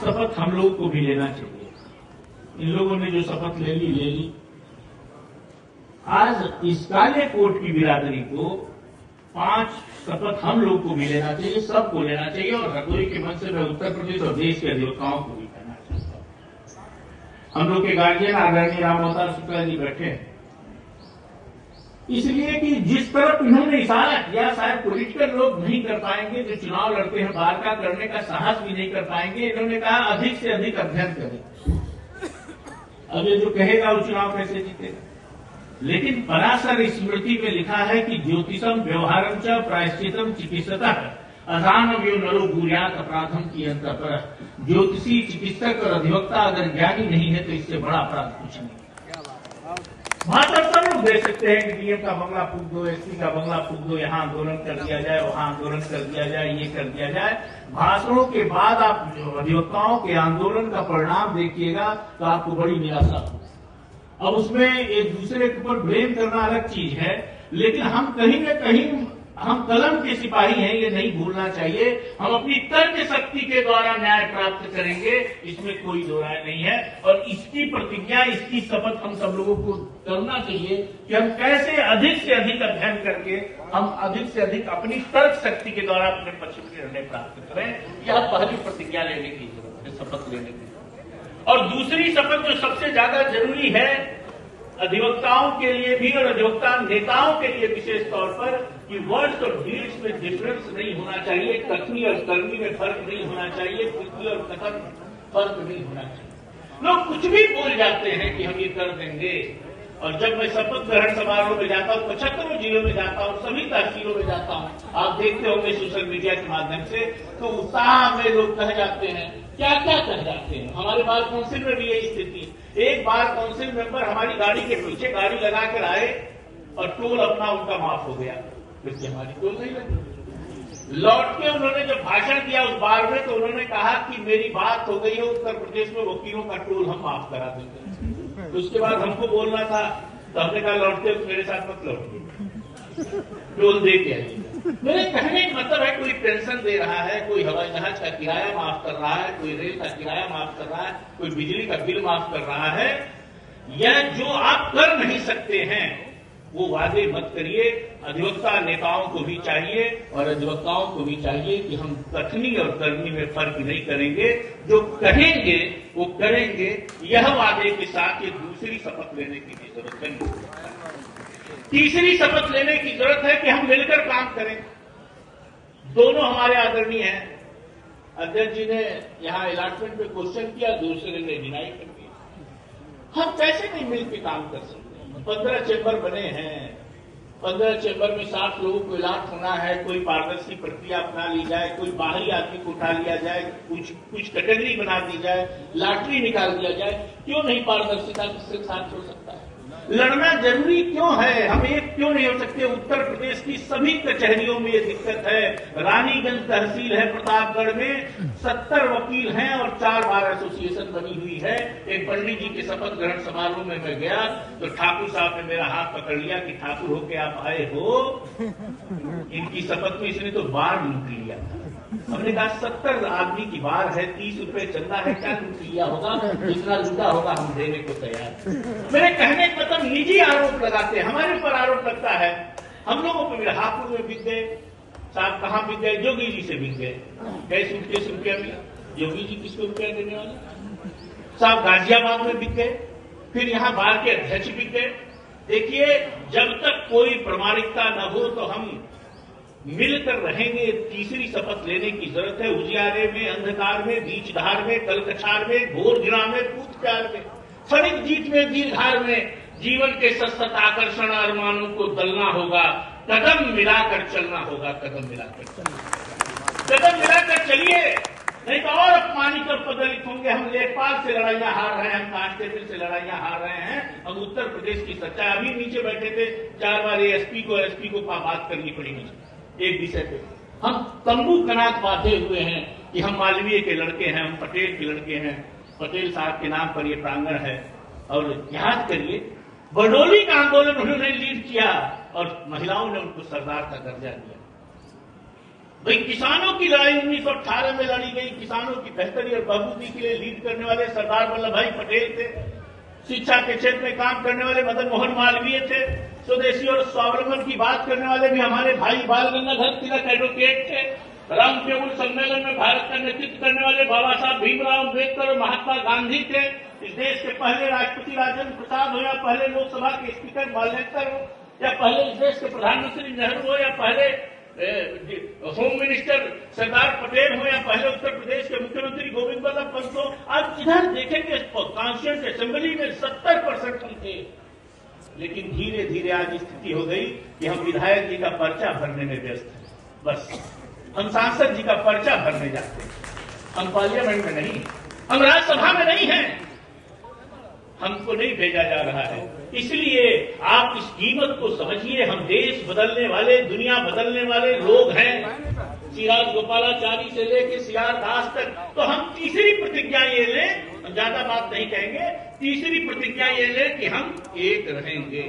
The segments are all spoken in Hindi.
शपथ हम लोग को भी लेना चाहिए। इन लोगों ने जो शपथ ले ली। आज इस काले कोट की बिरादरी को 5 शपथ हम लोग को भी लेना चाहिए, सबको लेना चाहिए। और हरदोई के मन से मैं उत्तर प्रदेश और देश के अधिवक्ताओं को भी कहना चाहता हूं। हम लोग के गार्जियन आदरणीय राम अवतार शुक्ला जी बैठे हैं, इसलिए कि जिस तरफ इन्होंने इशारा किया शायद पॉलिटिकल लोग नहीं कर पाएंगे, जो चुनाव लड़ते हैं बार का करने का साहस भी नहीं कर पाएंगे। इन्होंने कहा अधिक से अधिक अध्ययन करें। अब ये जो कहेगा वो चुनाव कैसे जीतेगा? लेकिन पराशर स्मृति में लिखा है कि ज्योतिषम व्यवहारम च प्रायश्चितम चिकित्सतः अधानम यो नरो भूयात अपराधम की अंतर पर। ज्योतिषी, चिकित्सक और अधिवक्ता अगर ज्ञानी नहीं है तो इससे बड़ा अपराध कुछ नहीं। वहां तक सब लोग दे सकते हैं कि डीएम का बंगला फूक दो, एसपी का बंगला फूक दो, यहाँ आंदोलन कर दिया जाए, वहां आंदोलन कर दिया जाए, ये कर दिया जाए। भाषणों के बाद आप अधिवक्ताओं के आंदोलन का परिणाम देखिएगा तो आपको बड़ी निराशा होगी। अब उसमें एक दूसरे के ऊपर ब्लेम करना अलग चीज है, लेकिन हम कहीं न कहीं हम कलम के सिपाही हैं, ये नहीं भूलना चाहिए। हम अपनी तर्क शक्ति के द्वारा न्याय प्राप्त करेंगे, इसमें कोई दो राय नहीं है। और इसकी प्रतिज्ञा, इसकी शपथ हम सब लोगों को करना चाहिए कि हम कैसे अधिक से अधिक अध्ययन करके हम अधिक से अधिक अपनी तर्क शक्ति के द्वारा अपने पक्ष में निर्णय प्राप्त करें। यह पहली प्रतिज्ञा लेने की जरूरत है, शपथ लेने की। और दूसरी शपथ जो सबसे ज्यादा जरूरी है अधिवक्ताओं के लिए भी और अधिवक्ता नेताओं के लिए विशेष तौर पर, कि वर्ड्स और डीड्स में डिफरेंस नहीं होना चाहिए, कथनी और करनी में फर्क नहीं होना चाहिए, कृति और कथन फर्क नहीं होना चाहिए। लोग कुछ भी बोल जाते हैं कि हम ये कर देंगे। और जब मैं शपथ ग्रहण समारोह में जाता हूँ, 75 जिलों में जाता हूँ, सभी तहसीलों में जाता हूँ, आप देखते होंगे सोशल मीडिया के माध्यम से, तो उत्साह में लोग कह जाते हैं, क्या क्या कह जाते हैं। हमारे बार काउंसिल में भी यही स्थिति। एक बार काउंसिल मेंबर हमारी गाड़ी के पीछे गाड़ी लगा कर आए और टोल अपना उनका माफ हो गया, क्योंकि हमारी टोल नहीं लगी। लौट के उन्होंने जब भाषण दिया उस बार में, तो उन्होंने कहा कि मेरी बात हो गई है, उत्तर प्रदेश में वकीलों का टोल हम माफ करा देंगे। तो उसके बाद हमको बोलना था, तो हमने कहा लौटते तो मेरे साथ मत लौटिए, टोल दे के आइए। मेरे कहने का मतलब है, कोई पेंशन दे रहा है, कोई हवाई जहाज का किराया माफ कर रहा है, कोई रेल का किराया माफ कर रहा है, कोई बिजली का बिल माफ कर रहा है। यह जो आप कर नहीं सकते हैं वो वादे मत करिए। अधिवक्ता नेताओं को भी चाहिए और अधिवक्ताओं को भी चाहिए कि हम कथनी और करनी में फर्क नहीं करेंगे, जो कहेंगे वो करेंगे। यह वादे के साथ ये दूसरी शपथ लेने की भी जरूरत है। तीसरी शपथ लेने की जरूरत है कि हम मिलकर काम करें। दोनों हमारे आदरणीय हैं। अध्यक्ष जी ने यहां अलॉटमेंट पे क्वेश्चन किया, दूसरे ने डिनाई कर दिया। हम कैसे नहीं मिलकर काम कर सकते? 15 चेंबर बने हैं, 15 चेंबर में 60 लोगों को अलॉट होना है। कोई पारदर्शी प्रक्रिया अपना ली जाए, कोई बाहरी आदमी को उठा लिया जाए, कुछ कैटेगरी बना दी जाए, लॉटरी निकाल दिया जाए। क्यों नहीं पारदर्शिता के साथ हो सकता है? लड़ना जरूरी क्यों है? हम एक क्यों नहीं हो सकते? उत्तर प्रदेश की सभी कचहरियों में ये दिक्कत है। रानीगंज तहसील है प्रतापगढ़ में, 70 वकील हैं और 4 बार एसोसिएशन बनी हुई है। एक पंडित जी के शपथ ग्रहण समारोह में मैं गया तो ठाकुर साहब ने मेरा हाथ पकड़ लिया कि ठाकुर होके आप आए हो। इनकी शपथ में इसने तो बार लूट लिया था। हमने कहा 70 आदमी की बार है, 30 रुपए चंदा है, क्या लूट लिया होगा? जितना लूटा होगा हम देने को तैयार। मेरे कहने का मतलब निजी आरोप लगाते हैं, हमारे ऊपर आरोप लगता है। हम लोगों को मिला, हापुड़ में बिक गए साहब, कहां बिक गए? जोगी जी से बिक गए। कैसे रुपया मिला? जोगी जी किसको रुपया देने वाले साहब? गाजियाबाद में बिक गए, फिर यहां बार के अध्यक्ष बिक गए। देखिए, जब तक कोई प्रामाणिकता न हो तो हम मिलकर रहेंगे। तीसरी शपथ लेने की जरूरत है। उजियारे में, अंधकार में, बीच धार में, कलकछार में, घोर गिरा में, कूद प्यार में, क्षणिक जीत में, दीर्घार में, जीवन के सतत आकर्षण अरमानों को दलना होगा। कदम मिलाकर चलना होगा, कदम मिलाकर चलना, कदम मिलाकर चलिए, नहीं तो और अपमानित और पदलित होंगे। हम लेखपाल से लड़ाइयां हार रहे हैं, हम कांस्टेबल से लड़ाइयां हार रहे हैं। हम उत्तर प्रदेश की सच्चाई, अभी नीचे बैठे थे 4 बार एसपी को बात करनी पड़ी मुझे एक विषय पे। हम तंबू कनात बांधे हुए हैं कि हम मालवीय के लड़के हैं, हम पटेल के लड़के हैं, पटेल साहब के नाम पर ये प्रांगण है। और याद करिए, बरडोली का आंदोलन उन्होंने लीड किया और महिलाओं ने उनको सरदार का दर्जा दिया। भाई किसानों की लड़ाई 1918 में लड़ी गई, किसानों की बेहतरी और बहबूदी के लिए लीड करने वाले सरदार वल्लभ भाई पटेल थे। शिक्षा के क्षेत्र में काम करने वाले मदन मोहन मालवीय थे। स्वदेशी और स्वावलंबन की बात करने वाले भी हमारे भाई बाल गंगाधर तिलक एडवोकेट थे। राम केवल सम्मेलन में भारत का नेतृत्व करने वाले बाबा साहब भीमराव अम्बेडकर और महात्मा गांधी थे। इस देश के पहले राष्ट्रपति राजेंद्र प्रसाद हो या पहले लोकसभा के स्पीकर मालनेकर हो या पहले इस देश के प्रधानमंत्री नेहरू हो या पहले होम मिनिस्टर सरदार पटेल हो या पहले उत्तर प्रदेश के मुख्यमंत्री गोविंद वल्लभ पंत हो, आज इधर देखेंगे कॉन्स्टिट्यूएंट असेंबली में 70% हम थे। लेकिन धीरे धीरे आज स्थिति हो गई कि हम विधायक जी का पर्चा भरने में व्यस्त हैं। बस हम सांसद जी का पर्चा भरने जाते हैं, हम पार्लियामेंट में नहीं, हम राज्यसभा में नहीं हैं, हमको नहीं भेजा जा रहा है। इसलिए आप इस कीमत को समझिए। हम देश बदलने वाले, दुनिया बदलने वाले लोग हैं। सिराज गोपालाचारी से लेके सीआर दास तक। तो हम तीसरी प्रतिज्ञा ये लें, हम ज्यादा बात नहीं कहेंगे, तीसरी प्रतिज्ञा ये लें कि हम एक रहेंगे।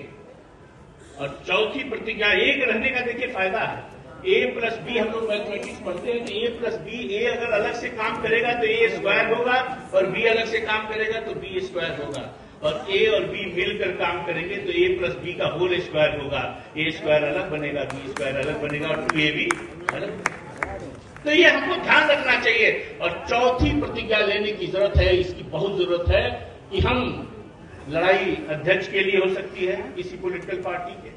और चौथी प्रतिज्ञा एक रहने का देखिए फायदा है। A+B हम लोग मैथमेटिक्स पढ़ते हैं कि A+B, A अगर अलग से काम करेगा तो A² होगा और B अलग से काम करेगा तो B² होगा। और A और B मिलकर काम करेंगे तो A+B का होल स्क्वायर होगा। A² अलग बनेगा, B² अलग बनेगा और 2AB अलग। तो ये हमको ध्यान रखना चाहिए। और चौथी प्रतिज्ञा लेने की जरूरत है, इसकी बहुत जरूरत है कि हम लड़ाई अध्यक्ष के लिए हो सकती है किसी पॉलिटिकल पार्टी के,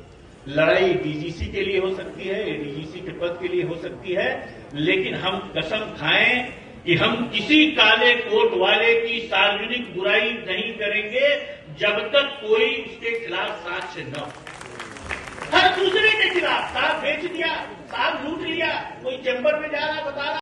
लड़ाई डीजीसी के लिए हो सकती है, एडीजीसी के पद के लिए हो सकती है, लेकिन हम कसम खाएं कि हम किसी काले कोट वाले की सार्वजनिक बुराई नहीं करेंगे जब तक कोई उसके खिलाफ साक्ष्य न हो। हर दूसरे के खिलाफ साहब बेच दिया, साहब लूट लिया, कोई चैम्बर में जा रहा बता रहा